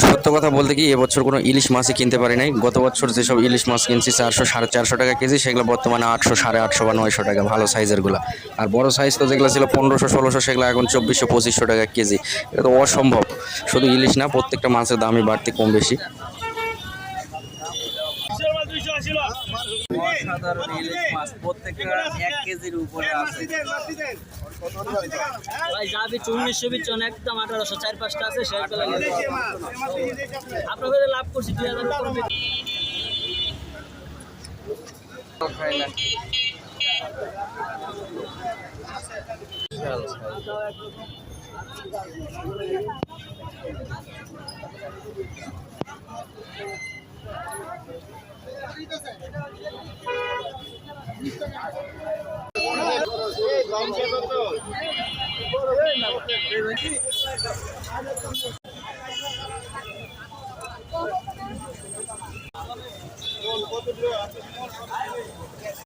সত্য কথা বলতে কি এবছর কোনো ইলিশ মাছই কিনতে পারি নাই। গত বছর যেসব ইলিশ মাছ কিনছি 400 450 টাকা কেজি, সেগুলো বর্তমানে 800 850 বা 900 টাকা ভালো সাইজেরগুলো। আর বড় সাইজ তো যেগুলো ছিল 1500 1600, সেগুলো এখন 2400 2500 টাকা কেজি। এটা তো অসম্ভব। শুধু ইলিশ না, প্রত্যেকটা মাছের দামই বাড়তি কম বেশি। অসাধারণ ইলিশ মাছ, প্রত্যেকটা 1 কেজির উপরে আছে। ভাই যাবি 1900 বিচন একদম 1800 4-5টা আছে শেয়ার করে আপনাদের লাভ করছি 2000 উপরে।